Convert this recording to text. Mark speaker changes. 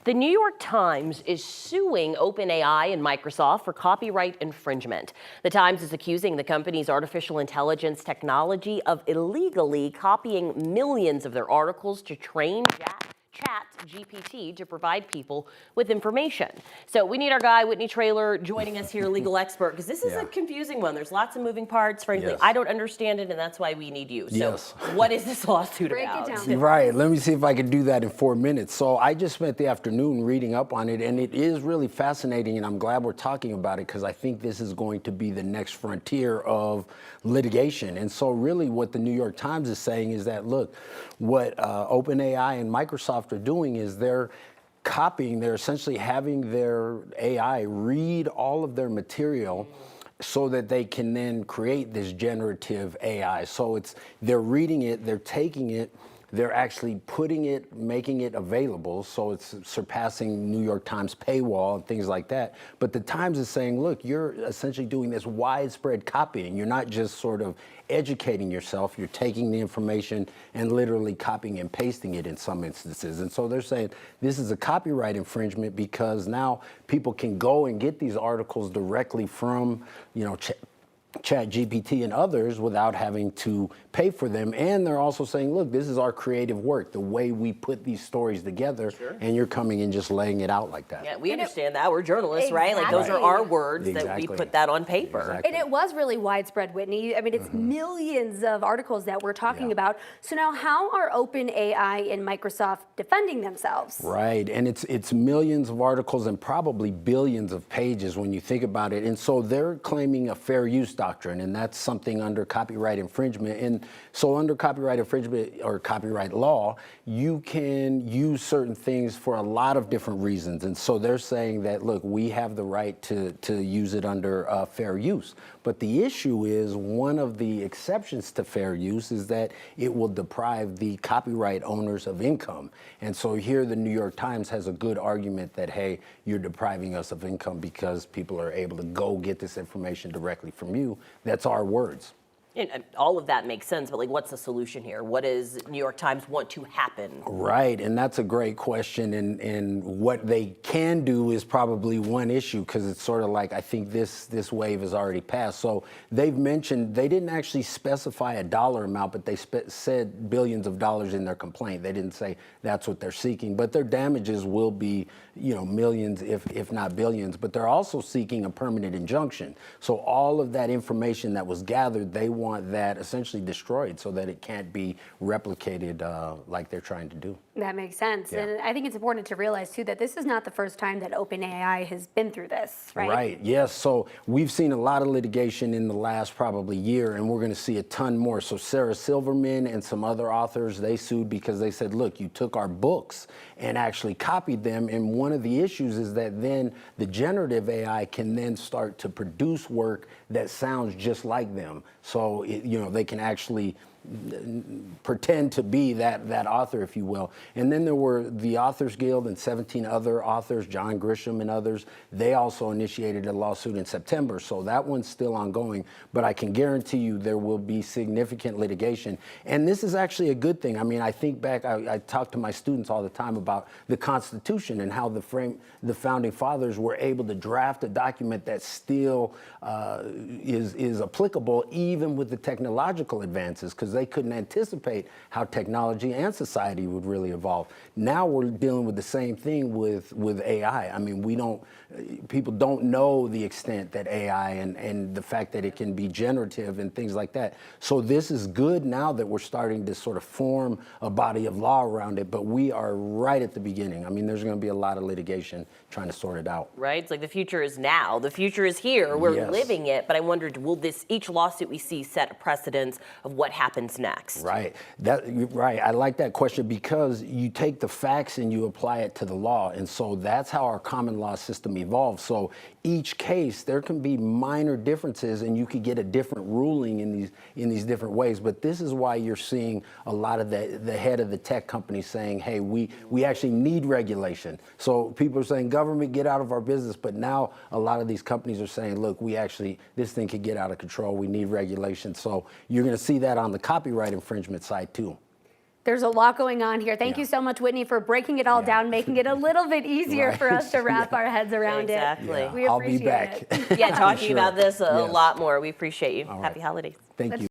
Speaker 1: The New York Times is suing OpenAI and Microsoft for copyright infringement. The Times is accusing the company's artificial intelligence technology of illegally copying millions of their articles to train Chat-GPT to provide people with information. So we need our guy, Whitney Traylor, joining us here, legal expert, because this is a confusing one. There's lots of moving parts. Frankly, I don't understand it, and that's why we need you. So what is this lawsuit about?
Speaker 2: Break it down. Right. Let me see if I can do that in 4 minutes. So I just spent the afternoon reading up on it, and it is really fascinating, and I'm glad we're talking about it because I think this is going to be the next frontier of litigation. And so really what the New York Times is saying is that, look, what OpenAI and Microsoft are doing is they're essentially having their AI read all of their material so that they can then create this generative AI. So they're reading it, they're taking it, they're actually putting it, making it available, so it's surpassing New York Times paywall and things like that. But the Times is saying, look, you're essentially doing this widespread copying. You're not just sort of educating yourself, you're taking the information and literally copying and pasting it in some instances. And so they're saying this is a copyright infringement because now people can go and get these articles directly from, Chat-GPT and others without having to pay for them. And they're also saying, look, this is our creative work, the way we put these stories together, and you're coming and just laying it out like that.
Speaker 1: Yeah, we understand that. We're journalists, right? Like those are our words that we put that on paper.
Speaker 3: Exactly. And it was really widespread, Whitney. I mean, it's millions of articles that we're talking about. So now how are OpenAI and Microsoft defending themselves?
Speaker 2: Right, and it's millions of articles and probably billions of pages when you think about it. And so they're claiming a fair use doctrine, and that's something under copyright infringement. And so under copyright infringement or copyright law, you can use certain things for a lot of different reasons. And so they're saying that, look, we have the right to use it under fair use. But the issue is one of the exceptions to fair use is that it will deprive the copyright owners of income. And so here the New York Times has a good argument that, hey, you're depriving us of income because people are able to go get this information directly from you. That's our words.
Speaker 1: And all of that makes sense, but like, what's the solution here? What does New York Times want to happen?
Speaker 2: Right, and that's a great question. And what they can do is probably one issue, because it's sort of like, I think this wave has already passed. So they've mentioned, they didn't actually specify a dollar amount, but they said billions of dollars in their complaint. They didn't say that's what they're seeking, but their damages will be, millions, if not billions. But they're also seeking a permanent injunction. So all of that information that was gathered, they want that essentially destroyed so that it can't be replicated like they're trying to do.
Speaker 3: That makes sense. Yeah. And I think it's important to realize, too, that this is not the first time that OpenAI has been through this, right?
Speaker 2: Right, yes. So we've seen a lot of litigation in the last probably year, and we're going to see a ton more. So Sarah Silverman and some other authors, they sued because they said, look, you took our books and actually copied them. And one of the issues is that then the generative AI can then start to produce work that sounds just like them. So, they can actually pretend to be that author, if you will. And then there were the Authors Guild and 17 other authors, John Grisham and others. They also initiated a lawsuit in September, so that one's still ongoing. But I can guarantee you there will be significant litigation. And this is actually a good thing. I mean, I think back, I talk to my students all the time about the Constitution and how the Founding Fathers were able to draft a document that still is applicable even with the technological advances, because they couldn't anticipate how technology and society would really evolve. Now we're dealing with the same thing with AI. I mean, people don't know the extent that AI and the fact that it can be generative and things like that. So this is good now that we're starting to sort of form a body of law around it, but we are right at the beginning. I mean, there's going to be a lot of litigation trying to sort it out.
Speaker 1: Right? It's like the future is now. The future is here. We're living it, but I wondered, will each lawsuit we see set a precedence of what happens next?
Speaker 2: Right. Right. I like that question because you take the facts and you apply it to the law. And so that's how our common law system evolves. So each case, there can be minor differences and you could get a different ruling in these different ways. But this is why you're seeing a lot of the head of the tech companies saying, hey, we actually need regulation. So people are saying, government, get out of our business. But now a lot of these companies are saying, look, this thing could get out of control. We need regulation. So you're going to see that on the copyright infringement side too.
Speaker 3: There's a lot going on here. Thank you so much, Whitney, for breaking it all down, making it a little bit easier for us to wrap our heads around
Speaker 1: Exactly.
Speaker 3: it. We
Speaker 2: I'll be
Speaker 3: appreciate
Speaker 2: back.
Speaker 3: it.
Speaker 1: Yeah, talking
Speaker 2: Sure.
Speaker 1: about this a
Speaker 2: Yes.
Speaker 1: lot more. We appreciate you.
Speaker 2: All right.
Speaker 1: Happy holidays.
Speaker 2: Thank you.